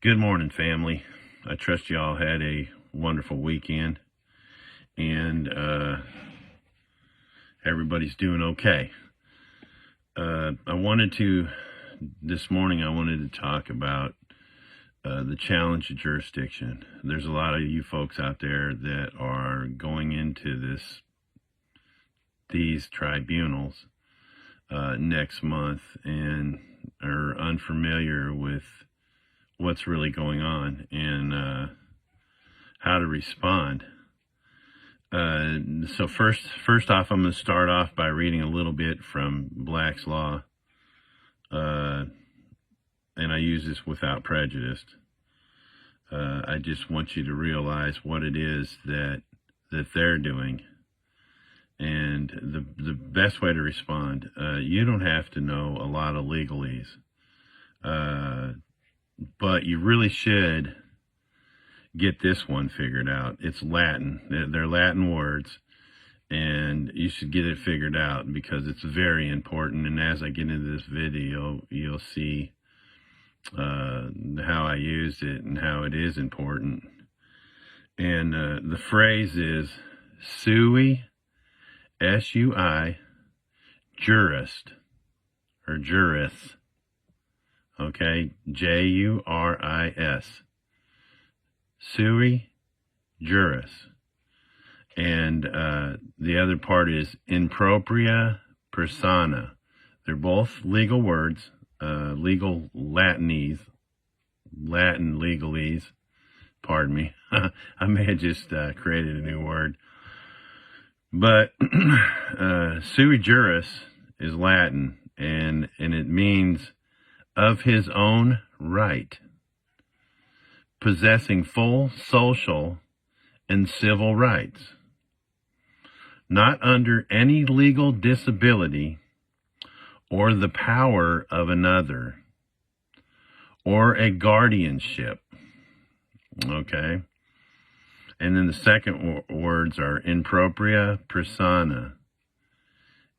Good morning, family. I trust you all had a wonderful weekend and everybody's doing okay. This morning I wanted to talk about the challenge of jurisdiction. There's a lot of you folks out there that are going into these tribunals next month and are unfamiliar with what's really going on and how to respond. So first off, I'm going to start off by reading a little bit from Black's Law, and I use this without prejudice. I just want you to realize what it is that they're doing, and the best way to respond. You don't have to know a lot of legalese, but you really should get this one figured out. It's Latin. They're Latin words, and you should get it figured out because it's very important. And as I get into this video, you'll see how I used it and how it is important. And the phrase is Sui, S-U-I, Juris, or Juris. Okay, J-U-R-I-S. Sui Juris. And the other part is in propria persona. They're both legal words, legal Latin legalese. Pardon me. I may have just created a new word. But Sui Juris is Latin, and it means of his own right, possessing full social and civil rights, not under any legal disability or the power of another, or a guardianship. Okay? And then the second words are in propria persona,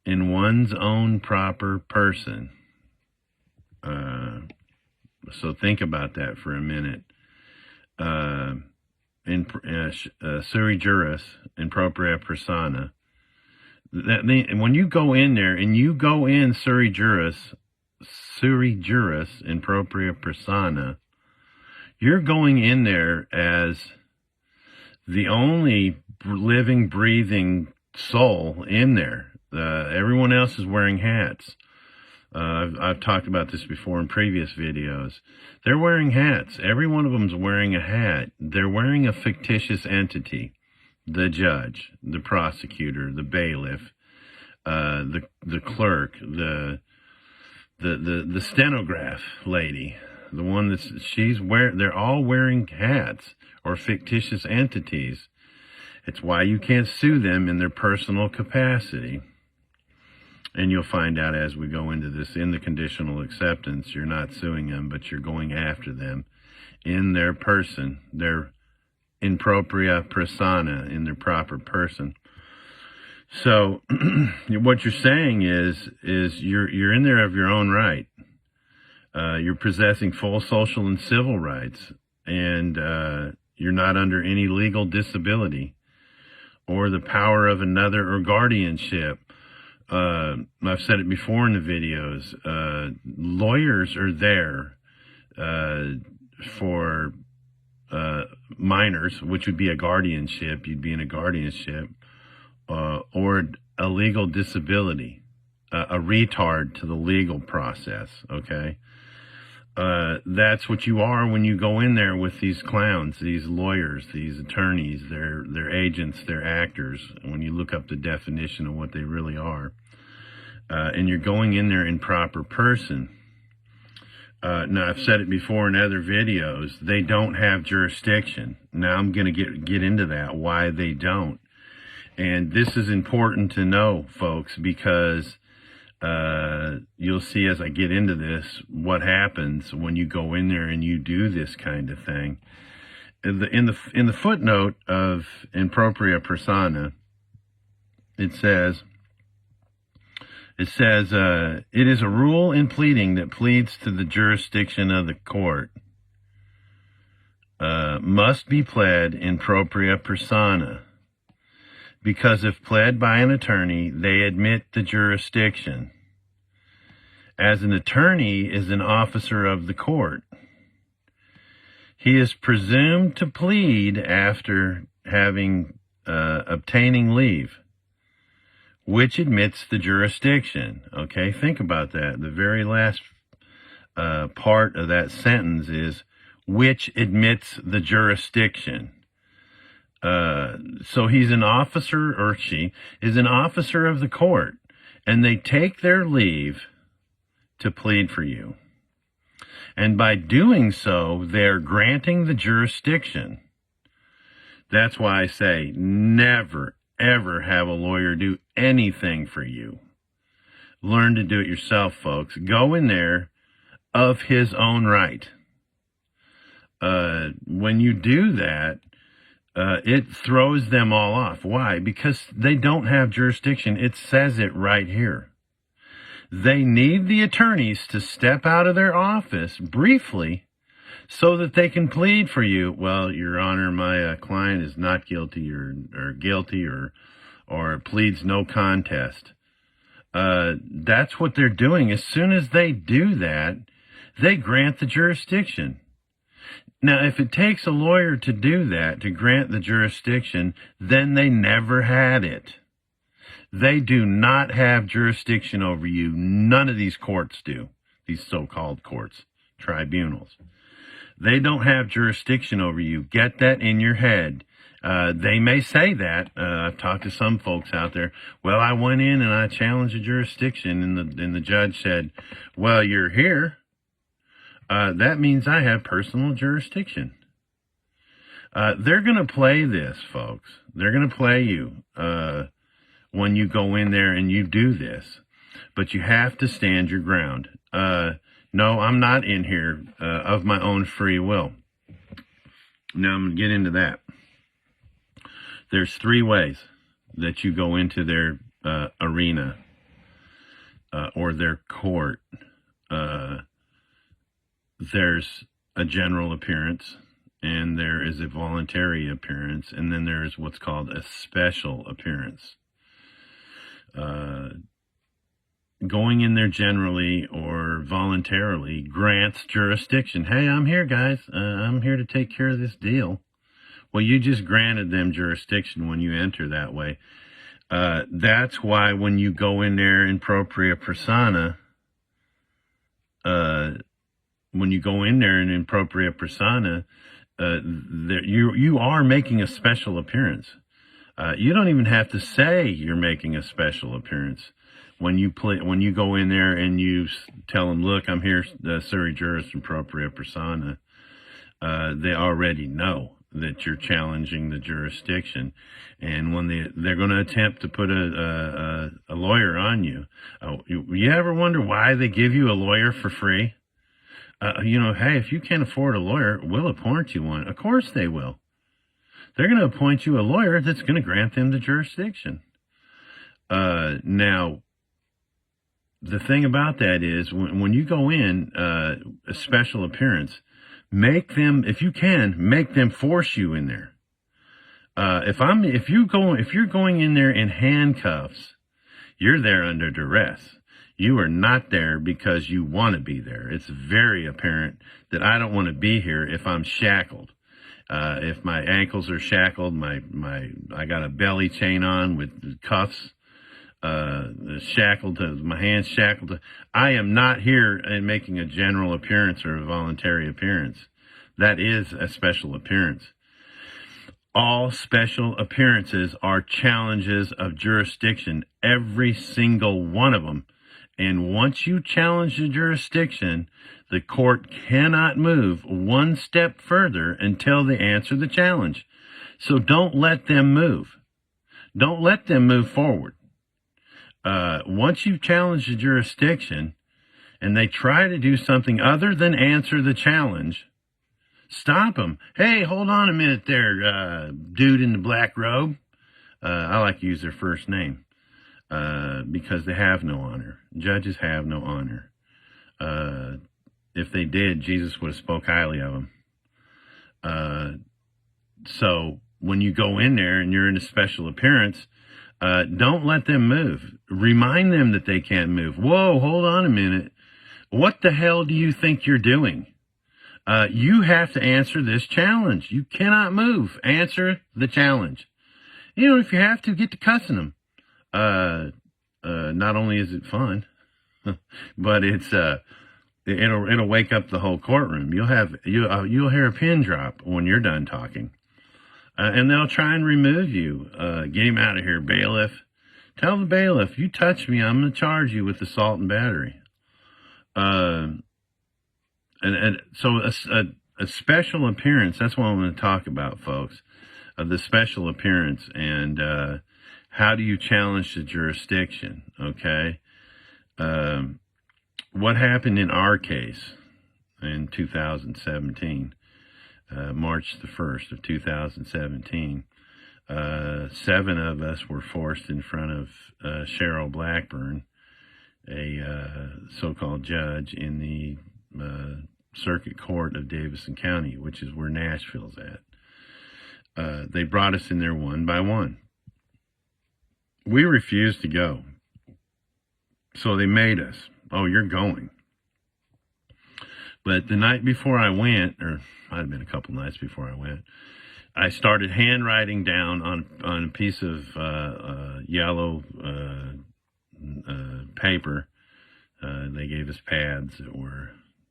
in one's own proper person. So think about that for a minute. Sui Juris, in propria persona. When you go in there and you go in Sui Juris, in propria persona, you're going in there as the only living, breathing soul in there. Everyone else is wearing hats. I've talked about this before in previous videos. They're wearing hats. Every one of them's wearing a hat. They're wearing a fictitious entity. The judge, the prosecutor, the bailiff, the clerk, the stenograph lady, the one they're all wearing hats or fictitious entities. It's why you can't sue them in their personal capacity. And you'll find out as we go into this, in the conditional acceptance, you're not suing them, but you're going after them in their person, their in propria persona, in their proper person. So what you're saying is you're in there of your own right. You're possessing full social and civil rights, and you're not under any legal disability or the power of another or guardianship. I've said it before in the videos. Lawyers are there for minors, which would be a guardianship. You'd be in a guardianship, or a legal disability, a retard to the legal process. Okay, that's what you are when you go in there with these clowns, these lawyers, these attorneys. They're agents, they're actors. When you look up the definition of what they really are, and you're going in there in proper person. Now, I've said it before in other videos, they don't have jurisdiction. Now I'm going to get into that, why they don't. And this is important to know, folks, because you'll see as I get into this what happens when you go in there and you do this kind of thing. In the footnote of in propria persona, it says, it is a rule in pleading that pleads to the jurisdiction of the court. must be pled in propria persona, because if pled by an attorney, they admit the jurisdiction, as an attorney is an officer of the court. He is presumed to plead after having obtaining leave, which admits the jurisdiction. Okay, think about that. The very last part of that sentence is which admits the jurisdiction. So he's an officer, or she is an officer of the court, and they take their leave to plead for you. And by doing so, they're granting the jurisdiction. That's why I say never, ever have a lawyer do anything for you. Learn to do it yourself, folks. Go in there of his own right. When you do that, it throws them all off. Why? Because they don't have jurisdiction. It says it right here. They need the attorneys to step out of their office briefly so that they can plead for you. Well, Your Honor, my client is not guilty or guilty or pleads no contest. That's what they're doing. As soon as they do that, they grant the jurisdiction. Now, if it takes a lawyer to do that, to grant the jurisdiction, then they never had it. They do not have jurisdiction over you. None of these courts do, these so-called courts, tribunals. They don't have jurisdiction over you. Get that in your head. They may say that. I've talked to some folks out there. Well, I went in and I challenged the jurisdiction, and the judge said, well, you're here. That means I have personal jurisdiction. They're going to play this, folks. They're going to play you when you go in there and you do this. But you have to stand your ground. No, I'm not in here of my own free will. Now I'm going to get into that. There's 3 ways that you go into their arena or their court. There's a general appearance, and there is a voluntary appearance, and then there is what's called a special appearance. Going in there generally or voluntarily grants jurisdiction. Hey, I'm here, guys. I'm here to take care of this deal. Well, you just granted them jurisdiction when you enter that way. That's why when you go in there in propria persona, you are making a special appearance. You don't even have to say you're making a special appearance. When you go in there and you tell them, look, I'm here, Sui Juris and Propria persona, they already know that you're challenging the jurisdiction. And when they're going to attempt to put a lawyer on you, you ever wonder why they give you a lawyer for free? Hey, if you can't afford a lawyer, we'll appoint you one. Of course they will. They're going to appoint you a lawyer that's going to grant them the jurisdiction. Now, the thing about that is when you go in a special appearance, if you can, make them force you in there. If you're going in there in handcuffs, you're there under duress. You are not there because you want to be there. It's very apparent that I don't want to be here if I'm shackled. If my ankles are shackled, I got a belly chain on with cuffs, shackled, my hands shackled. I am not here and making a general appearance or a voluntary appearance. That is a special appearance. All special appearances are challenges of jurisdiction, every single one of them. And once you challenge the jurisdiction, the court cannot move one step further until they answer the challenge. So don't let them move. Don't let them move forward. Once you challenge the jurisdiction and they try to do something other than answer the challenge, stop them. Hey, hold on a minute there, dude in the black robe. I like to use their first name. Because they have no honor. Judges have no honor. If they did, Jesus would have spoke highly of them. So when you go in there and you're in a special appearance, don't let them move. Remind them that they can't move. Whoa, hold on a minute. What the hell do you think you're doing? You have to answer this challenge. You cannot move. Answer the challenge. If you have to, get to cussing them. Not only is it fun, but it'll wake up the whole courtroom. You'll hear a pin drop when you're done talking. And they'll try and remove you. Get him out of here, bailiff. Tell the bailiff, you touch me, I'm going to charge you with assault and battery. And so a special appearance, that's what I'm going to talk about, folks. The special appearance and how do you challenge the jurisdiction, okay? What happened in our case in 2017, March the 1st of 2017, 7 of us were forced in front of Cheryl Blackburn, a so-called judge in the Circuit Court of Davidson County, which is where Nashville's at. They brought us in there one by one. We refused to go. So they made us. Oh, you're going. But the night before I went, or might have been a couple nights before I went, I started handwriting down on a piece of yellow paper. They gave us pads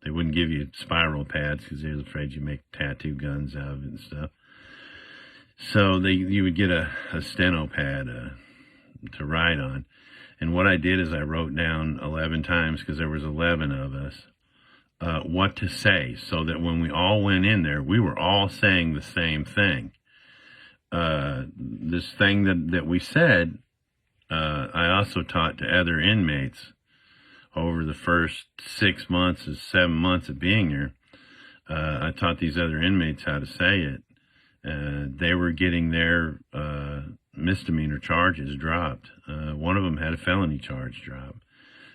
they wouldn't give you spiral pads because they were afraid you make tattoo guns out of it and stuff. So you would get a steno pad to write on. And what I did is I wrote down 11 times, because there was 11 of us, what to say, so that when we all went in there, we were all saying the same thing. This thing that we said, I also taught to other inmates over the first 6 months or 7 months of being here. I taught these other inmates how to say it. They were getting their misdemeanor charges dropped. One of them had a felony charge dropped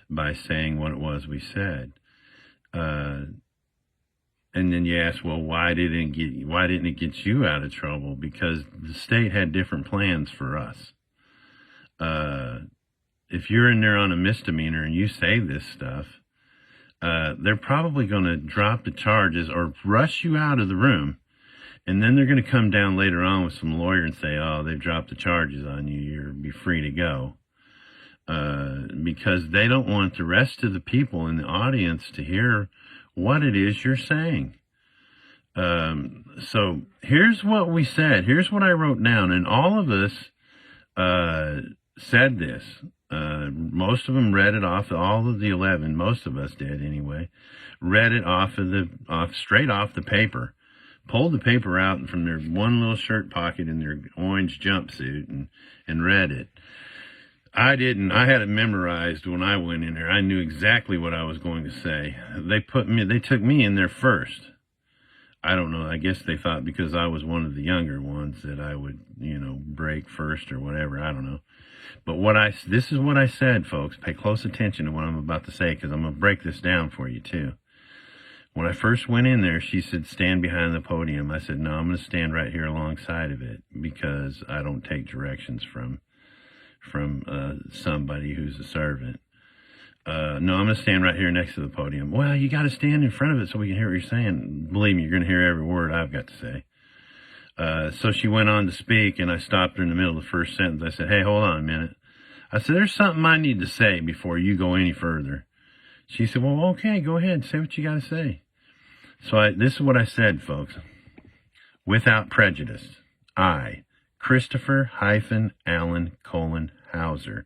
by saying what it was we said. And then you ask, well, why didn't it get you out of trouble? Because the state had different plans for us. If you're in there on a misdemeanor and you say this stuff, they're probably going to drop the charges or rush you out of the room. And then they're going to come down later on with some lawyer and say, oh, they've dropped the charges on you. You'll be free to go. Because they don't want the rest of the people in the audience to hear what it is you're saying. So here's what we said. Here's what I wrote down. And all of us said this. Most of them read it off. All of the 11, most of us did anyway, read it straight off the paper. Pulled the paper out from their one little shirt pocket in their orange jumpsuit and read it. I didn't. I had it memorized when I went in there. I knew exactly what I was going to say. They took me in there first. I don't know. I guess they thought because I was one of the younger ones that I would, break first or whatever. I don't know. But this is what I said, folks. Pay close attention to what I'm about to say, because I'm going to break this down for you too. When I first went in there, she said, stand behind the podium. I said, no, I'm going to stand right here alongside of it, because I don't take directions from somebody who's a servant. No, I'm going to stand right here next to the podium. Well, you got to stand in front of it so we can hear what you're saying. Believe me, you're going to hear every word I've got to say. So she went on to speak, and I stopped her in the middle of the first sentence. I said, hey, hold on a minute. I said, there's something I need to say before you go any further. She said, well, okay, go ahead. Say what you got to say. So this is what I said, folks. Without prejudice, I, Christopher-Allen, Hauser,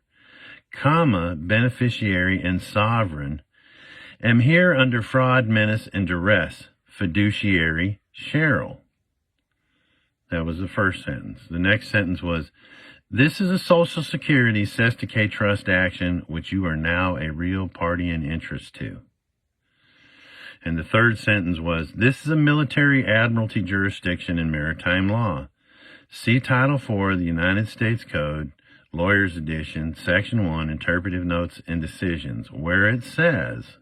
beneficiary and sovereign, am here under fraud, menace, and duress, fiduciary Cheryl. That was the first sentence. The next sentence was, this is a Social Security Sesticate Trust action, which you are now a real party in interest to. And the third sentence was, this is a military admiralty jurisdiction in maritime law. See Title IV of the United States Code, Lawyer's Edition, Section 1, Interpretive Notes and Decisions, where it says,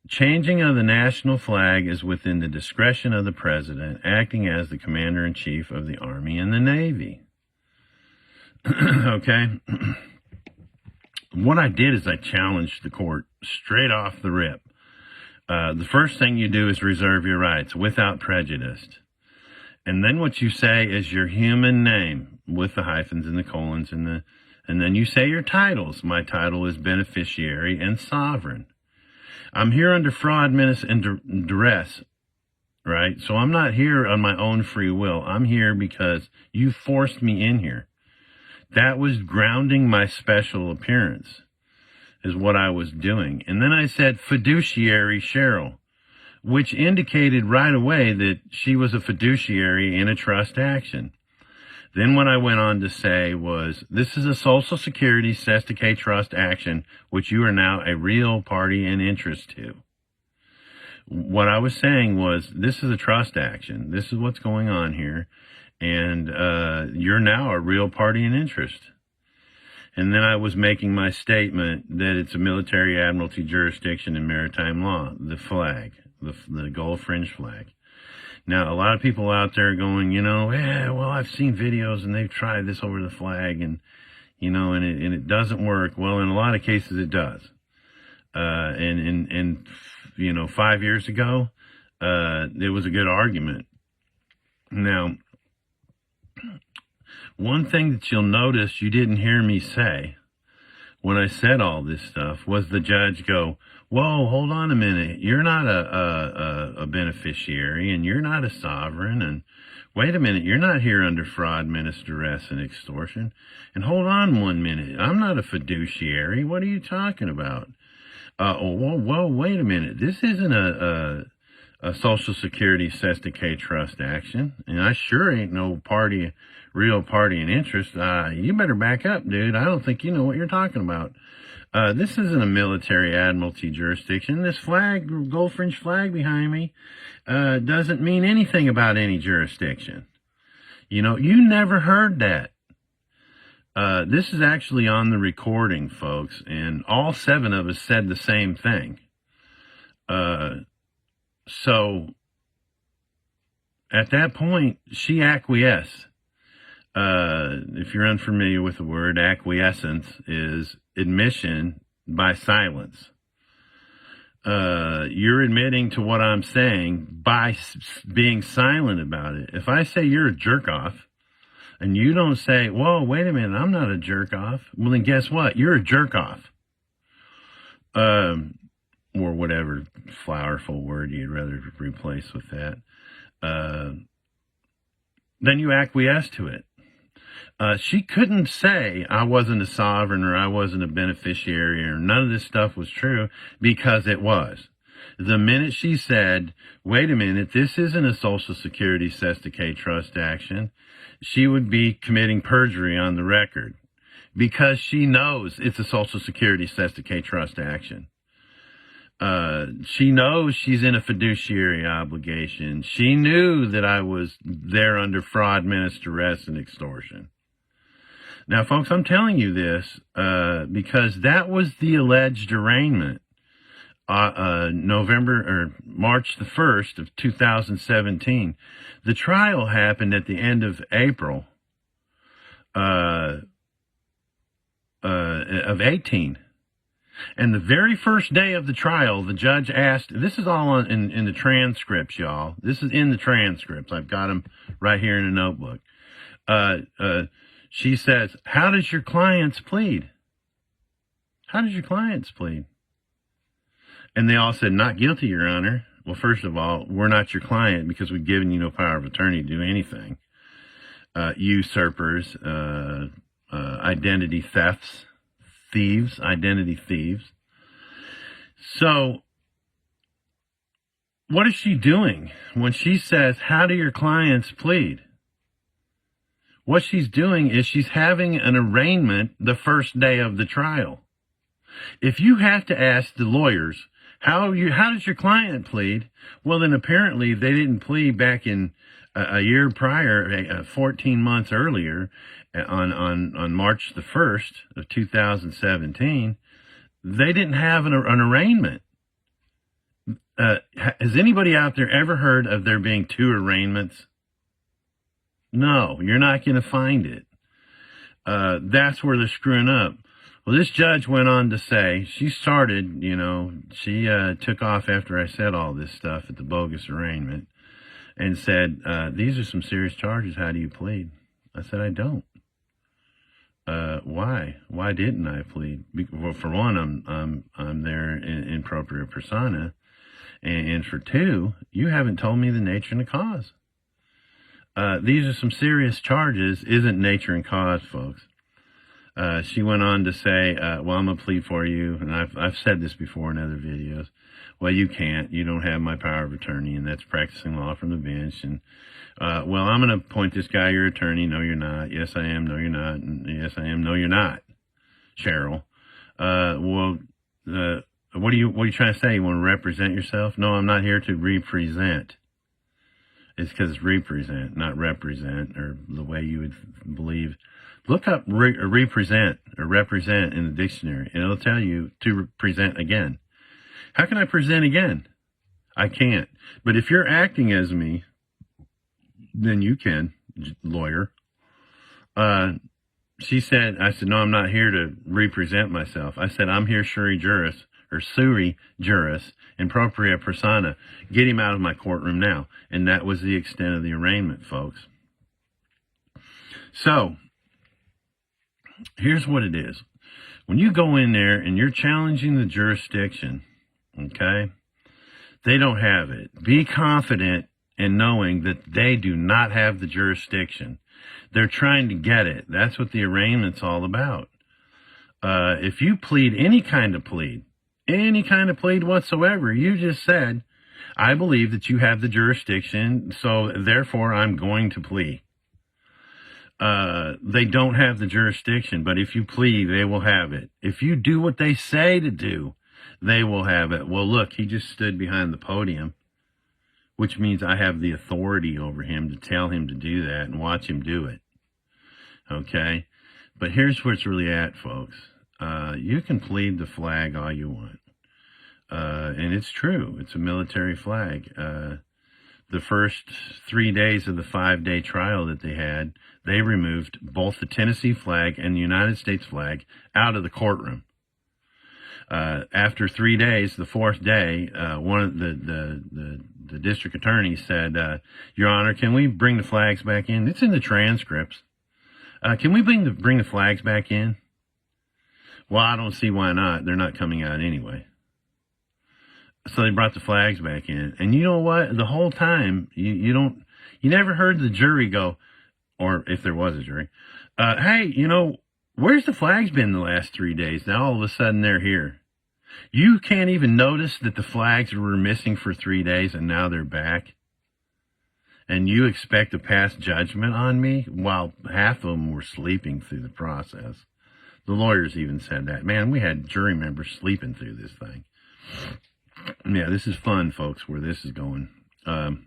Changing of the national flag is within the discretion of the president, acting as the commander-in-chief of the Army and the Navy. Okay? What I did is I challenged the court straight off the rip. The first thing you do is reserve your rights without prejudice. And then what you say is your human name with the hyphens and the colons and then you say your titles. My title is beneficiary and sovereign. I'm here under fraud, menace, and duress, right? So I'm not here on my own free will. I'm here because you forced me in here. That was grounding my special appearance, is what I was doing. And then I said fiduciary Cheryl, which indicated right away that she was a fiduciary in a trust action. Then what I went on to say was, this is a Social Security Sesticate trust action, which you are now a real party in interest to. What I was saying was, this is a trust action. This is what's going on here. And you're now a real party in interest. And then I was making my statement that it's a military admiralty jurisdiction in maritime law, the flag, the gold fringe flag. Now, a lot of people out there going, yeah, well, I've seen videos and they've tried this over the flag and it doesn't work. Well, in a lot of cases it does. And 5 years ago, it was a good argument. Now, one thing that you'll notice you didn't hear me say when I said all this stuff was the judge go, whoa, hold on a minute. You're not a beneficiary and you're not a sovereign. And wait a minute, you're not here under fraud, menace, duress, and extortion. And hold on 1 minute. I'm not a fiduciary. What are you talking about? Whoa, wait a minute. This isn't a Social Security Sesticate trust action. And I sure ain't no real party in interest. You better back up, dude. I don't think you know what you're talking about. This isn't a military admiralty jurisdiction. This flag, gold fringe flag behind me, doesn't mean anything about any jurisdiction. You never heard that. This is actually on the recording, folks, and all 7 of us said the same thing. So at that point, she acquiesced. If you're unfamiliar with the word, acquiescence is admission by silence. You're admitting to what I'm saying by being silent about it. If I say you're a jerk off and you don't say, whoa, wait a minute, I'm not a jerk off. Well, then guess what? You're a jerk off. Or whatever flowerful word you'd rather replace with that. Then you acquiesce to it. She couldn't say I wasn't a sovereign or I wasn't a beneficiary or none of this stuff was true, because it was. The minute she said, wait a minute, this isn't a Social Security Sesticate trust action, she would be committing perjury on the record, because she knows it's a Social Security Sesticate trust action. She knows she's in a fiduciary obligation. She knew that I was there under fraud, menace, duress, and extortion. Now, folks, I'm telling you this because that was the alleged arraignment. March the 1st of 2017. The trial happened at the end of April of 18. And the very first day of the trial, the judge asked, this is all in the transcripts, y'all. This is in the transcripts. I've got them right here in a notebook. She says, how does your clients plead? How does your clients plead? And they all said, not guilty, Your Honor. Well, first of all, we're not your client because we've given you no power of attorney to do anything. Usurpers, identity thefts, identity thieves. So what is she doing when she says, how do your clients plead? What she's doing is she's having an arraignment the first day of the trial. If you have to ask the lawyers, how does your client plead? Well, then apparently they didn't plead back in a year prior, 14 months earlier, on March the 1st of 2017. They didn't have an arraignment. Has anybody out there ever heard of there being two arraignments? No, you're not going to find it. That's where they're screwing up. Well, this judge went on to say, she started, she took off after I said all this stuff at the bogus arraignment and said, these are some serious charges. How do you plead? I said, I don't. Why? Why didn't I plead? Well, for one, I'm there in propria persona. And for two, you haven't told me the nature and the cause. These are some serious charges. Isn't nature and cause, folks. She went on to say, well, I'm going to plead for you. And I've said this before in other videos. Well, you can't. You don't have my power of attorney, and that's practicing law from the bench. And, well, I'm going to appoint this guy your attorney. No, you're not. Yes, I am. No, you're not. And yes, I am. No, you're not. Cheryl. Well, what are you trying to say? You want to represent yourself? No, I'm not here to represent. It's because it's represent, not represent, or the way you would believe. Look up represent or represent in the dictionary, and it'll tell you to present again. How can I present again? I can't. But if you're acting as me, then you can, lawyer. She said, I said, no, I'm not here to represent myself. I said, I'm here Sui Juris, or Sui Juris, in Propria persona. Get him out of my courtroom now. And that was the extent of the arraignment, folks. So, here's what it is. When you go in there and you're challenging the jurisdiction, okay, they don't have it. Be confident in knowing that they do not have the jurisdiction. They're trying to get it. That's what the arraignment's all about. If you plead any kind of plead whatsoever, you just said, I believe that you have the jurisdiction, so therefore I'm going to plead. They don't have the jurisdiction, but if you plead, they will have it. If you do what they say to do, they will have it. Well, look, he just stood behind the podium, which means I have the authority over him to tell him to do that and watch him do it. Okay? But here's where it's really at, folks. You can plead the flag all you want. And it's true. It's a military flag. The first 3 days of the 5-day trial that they had, they removed both the Tennessee flag and the United States flag out of the courtroom. After 3 days, the fourth day, one of the district attorney said, Your Honor, can we bring the flags back in? It's in the transcripts. Can we bring the flags back in? Well, I don't see why not. They're not coming out anyway. So they brought the flags back in. And you know what? The whole time, you never heard the jury go, or if there was a jury, hey, where's the flags been the last 3 days? Now all of a sudden they're here. You can't even notice that the flags were missing for 3 days and now they're back. And you expect to pass judgment on me while half of them were sleeping through the process. The lawyers even said that. Man, we had jury members sleeping through this thing. Yeah, this is fun, folks, where this is going. But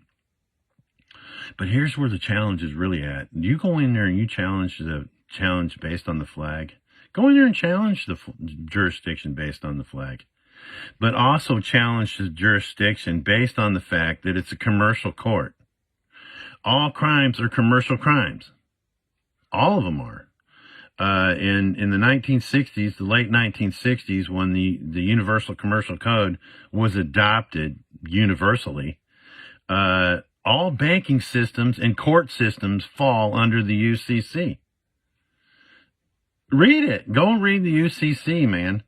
here's where the challenge is really at. You go in there and you challenge the challenge based on the flag. Go in there and challenge the jurisdiction based on the flag. But also challenge the jurisdiction based on the fact that it's a commercial court. All crimes are commercial crimes. All of them are. In the 1960s, the late 1960s, when the Universal Commercial Code was adopted universally, all banking systems and court systems fall under the UCC. Read it. Go and read the UCC, man.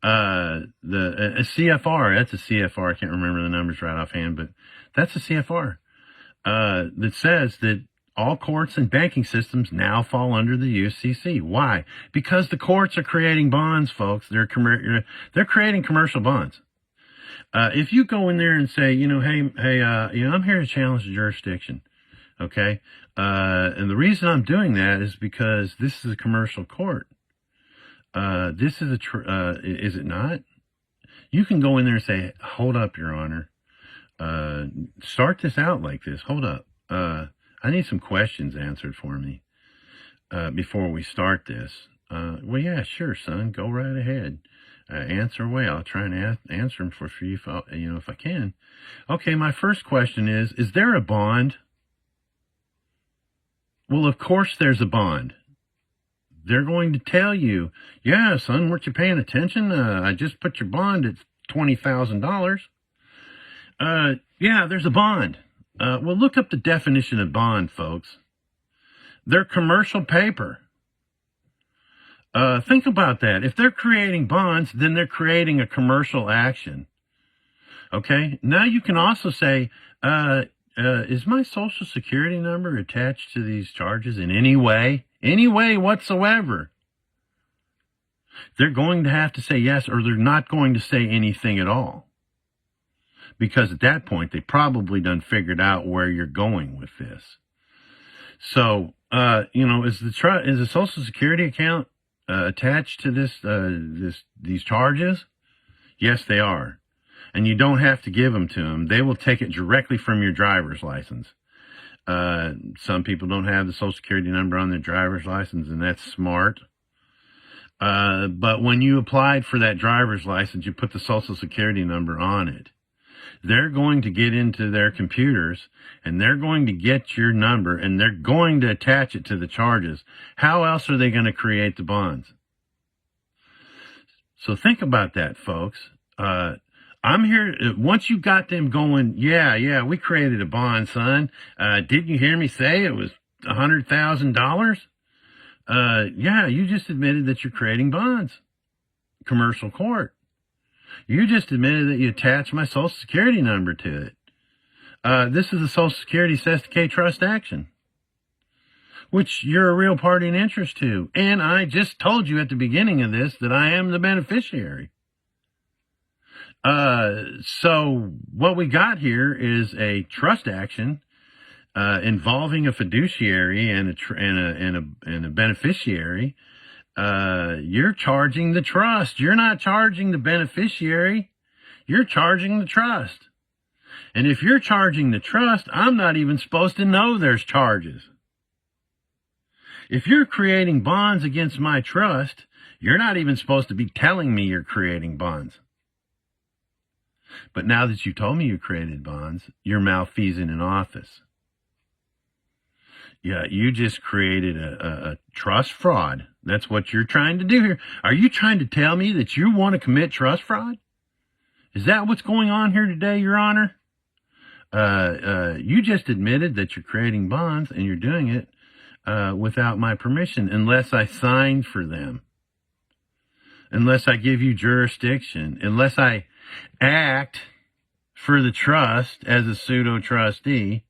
A CFR, that's a CFR. I can't remember the numbers right offhand, but that's a CFR that says that all courts and banking systems now fall under the UCC. Why? Because the courts are creating bonds, folks. They're creating commercial bonds. If you go in there and say, hey, I'm here to challenge the jurisdiction, okay? And the reason I'm doing that is because this is a commercial court. This is is it not? You can go in there and say, hold up, Your Honor. Start this out like this. Hold up. I need some questions answered for me before we start this. Well, yeah, sure, son. Go right ahead. answer away. I'll try and answer them for you, if I can. Okay, my first question is there a bond? Well, of course there's a bond. They're going to tell you, yeah, son, weren't you paying attention? I just put your bond at $20,000. Yeah, there's a bond. Well, look up the definition of bond, folks. They're commercial paper. Think about that. If they're creating bonds, then they're creating a commercial action. Okay? Now you can also say, is my social security number attached to these charges in any way? Any way whatsoever? They're going to have to say yes, or they're not going to say anything at all. Because at that point, they probably done figured out where you're going with this. So, is the social security account attached to these charges? Yes, they are. And you don't have to give them to them. They will take it directly from your driver's license. Some people don't have the social security number on their driver's license, and that's smart. But when you applied for that driver's license, you put the social security number on it. They're going to get into their computers, and they're going to get your number, and they're going to attach it to the charges. How else are they going to create the bonds? So think about that, folks. I'm here, once you got them going, yeah, we created a bond, son. Didn't you hear me say it was $100,000? Yeah, you just admitted that you're creating bonds. Commercial court. You just admitted that you attached my social security number to it. This is a social security Sesticate trust action, which you're a real party in interest to. And I just told you at the beginning of this that I am the beneficiary. So what we got here is a trust action involving a fiduciary and a beneficiary. You're charging the trust. You're not charging the beneficiary. You're charging the trust. And if you're charging the trust, I'm not even supposed to know there's charges. If you're creating bonds against my trust, you're not even supposed to be telling me you're creating bonds. But now that you told me you created bonds, you're malfeasing in office. Yeah, you just created a trust fraud. That's what you're trying to do here. Are you trying to tell me that you want to commit trust fraud? Is that what's going on here today, Your Honor? You just admitted that you're creating bonds, and you're doing it without my permission, unless I sign for them, unless I give you jurisdiction, unless I act for the trust as a pseudo trustee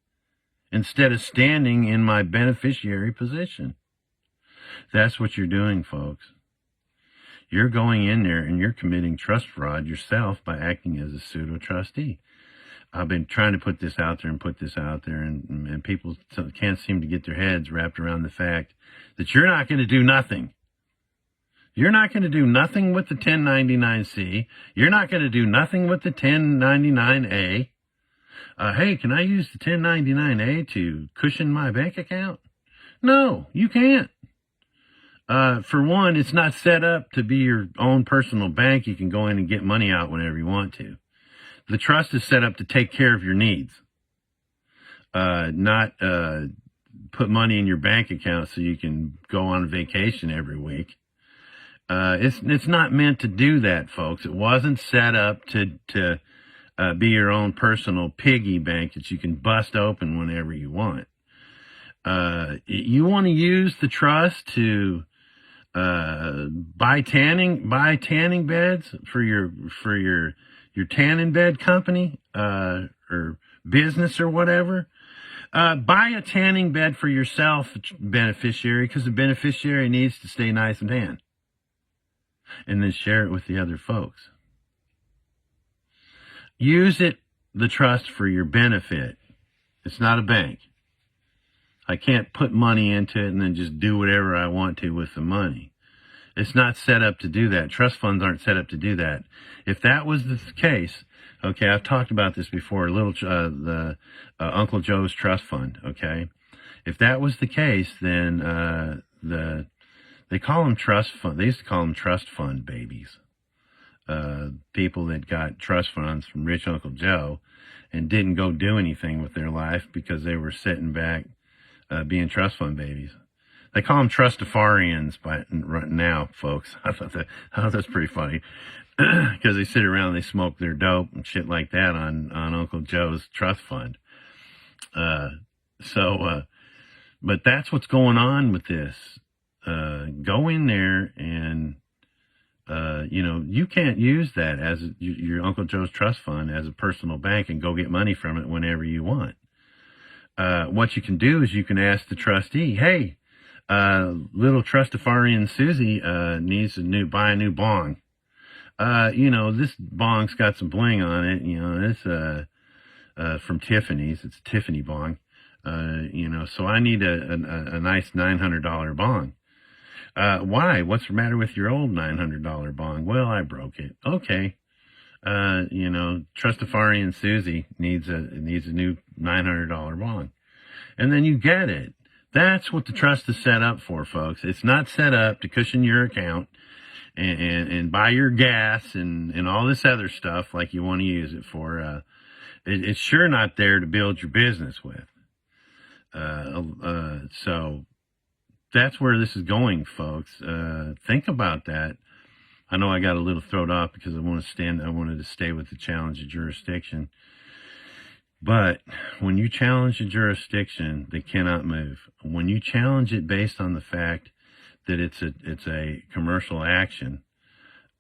instead of standing in my beneficiary position. That's what you're doing, folks. You're going in there and you're committing trust fraud yourself by acting as a pseudo trustee. I've been trying to put this out there, and people can't seem to get their heads wrapped around the fact that you're not going to do nothing. You're not going to do nothing with the 1099-C. You're not going to do nothing with the 1099-A. Hey, can I use the 1099-A to cushion my bank account? No, you can't. For one, it's not set up to be your own personal bank. You can go in and get money out whenever you want to. The trust is set up to take care of your needs, not put money in your bank account so you can go on vacation every week. It's not meant to do that, folks. It wasn't set up to be your own personal piggy bank that you can bust open whenever you want. You want to use the trust to buy tanning beds for your tanning bed company or business or whatever. Buy a tanning bed for yourself, beneficiary, because the beneficiary needs to stay nice and tan. And then share it with the other folks. Use the trust for your benefit. It's not a bank. I can't put money into it and then just do whatever I want to with the money. It's not set up to do that. Trust funds aren't set up to do that. If that was the case, okay, I've talked about this before, Uncle Joe's trust fund, okay? If that was the case, then they call them trust fund. They used to call them trust fund babies. people that got trust funds from rich Uncle Joe and didn't go do anything with their life because they were sitting back being trust fund babies. They call them trustafarians right now, folks. I thought that's pretty funny because they sit around and they smoke their dope and shit like that on Uncle Joe's trust fund. But that's what's going on with this. Go in there and, you can't use that as your Uncle Joe's trust fund as a personal bank and go get money from it whenever you want. What you can do is you can ask the trustee, hey, little trustafarian Susie needs to buy a new bong. This bong's got some bling on it. It's from Tiffany's. It's a Tiffany bong. So I need a nice $900 bong. Why? What's the matter with your old $900 bong? Well, I broke it. Okay. Trustafarian Susie needs a new $900 bong. And then you get it. That's what the trust is set up for, folks. It's not set up to cushion your account and buy your gas and all this other stuff like you want to use it for. It's sure not there to build your business with. So that's where this is going, folks. Think about that. I know I got a little thrown off because I wanted to stay with the challenge of jurisdiction. But when you challenge a jurisdiction, they cannot move. When you challenge it based on the fact that it's a commercial action,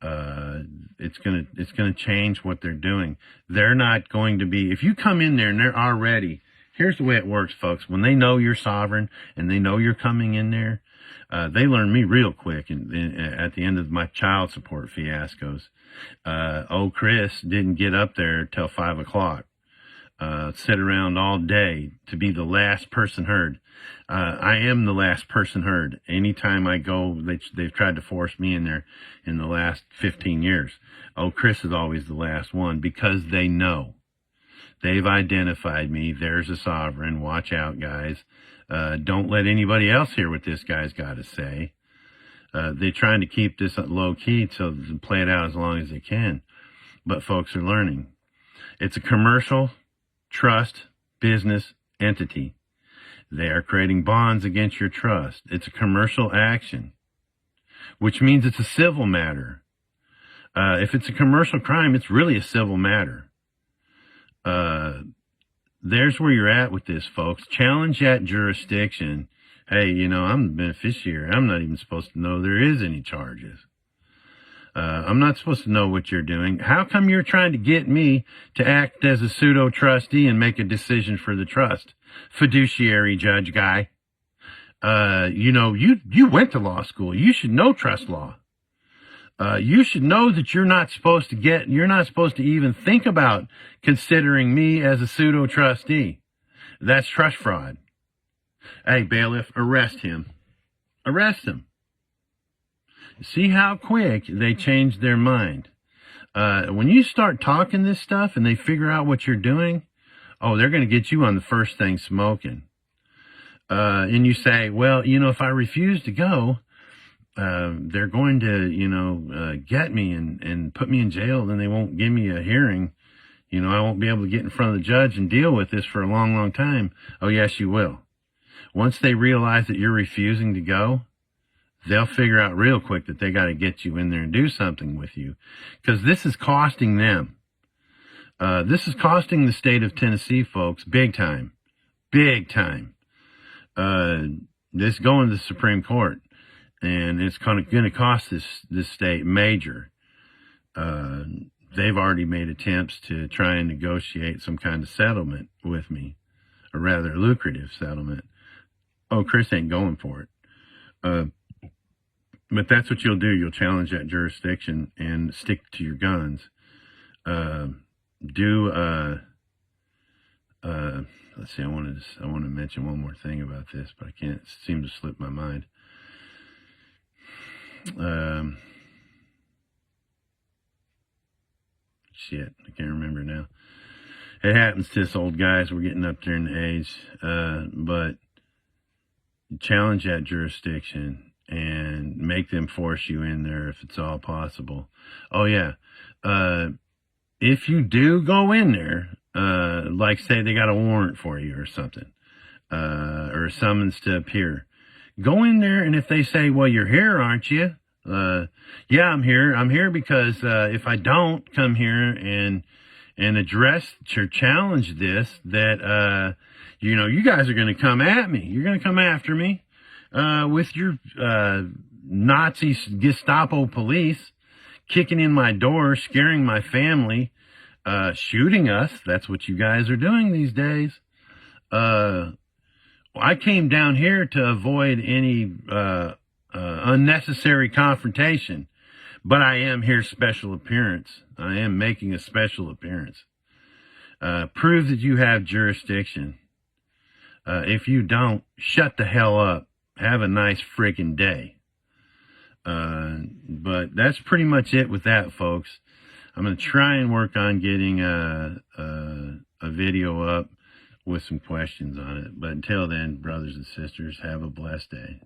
it's gonna change what they're doing. They're not going to be, if you come in there and they're already, here's the way it works, folks. When they know you're sovereign and they know you're coming in there, they learned me real quick. And at the end of my child support fiascos, Chris didn't get up there till 5 o'clock. Sit around all day to be the last person heard. I am the last person heard. Anytime I go, they've tried to force me in there in the last 15 years. Chris is always the last one because they know. They've identified me. There's a sovereign. Watch out, guys. Don't let anybody else hear what this guy's got to say. They're trying to keep this low key so they can play it out as long as they can. But folks are learning. It's a commercial trust business entity. They are creating bonds against your trust. It's a commercial action, which means it's a civil matter. If it's a commercial crime, it's really a civil matter. There's where you're at with this, folks. Challenge that jurisdiction. Hey, I'm the beneficiary. I'm not even supposed to know there is any charges. I'm not supposed to know what you're doing. How come you're trying to get me to act as a pseudo trustee and make a decision for the trust? Fiduciary judge guy. You went to law school. You should know trust law. You should know that you're not supposed to even think about considering me as a pseudo trustee. That's trust fraud. Hey, bailiff, arrest him. Arrest him. See how quick they change their mind. When you start talking this stuff and they figure out what you're doing, they're going to get you on the first thing smoking. And you say, well, if I refuse to go, they're going to, get me and put me in jail. Then they won't give me a hearing. I won't be able to get in front of the judge and deal with this for a long, long time. Oh, yes, you will. Once they realize that you're refusing to go, they'll figure out real quick that they got to get you in there and do something with you, because this is costing them. This is costing the state of Tennessee, folks, big time. Big time. This is going to the Supreme Court, and it's going to cost this state major. They've already made attempts to try and negotiate some kind of settlement with me, a rather lucrative settlement. Chris ain't going for it. But that's what you'll do. You'll challenge that jurisdiction and stick to your guns. Let's see, I want to mention one more thing about this, but I can't seem to slip my mind. Shit, I can't remember now. It happens to us old guys. We're getting up there in age. But challenge that jurisdiction and make them force you in there if it's all possible. Oh, yeah. If you do go in there, like say they got a warrant for you or something, or a summons to appear, go in there, and if they say, well, you're here, aren't you? Yeah, I'm here. I'm here because if I don't come here and address or challenge this, that you guys are going to come at me. You're going to come after me with your Nazi Gestapo police kicking in my door, scaring my family, shooting us. That's what you guys are doing these days. I came down here to avoid any unnecessary confrontation, but I am here special appearance. I am making a special appearance. Prove that you have jurisdiction. If you don't, shut the hell up. Have a nice freaking day. But that's pretty much it with that, folks. I'm going to try and work on getting a video up with some questions on it. But until then, brothers and sisters, have a blessed day.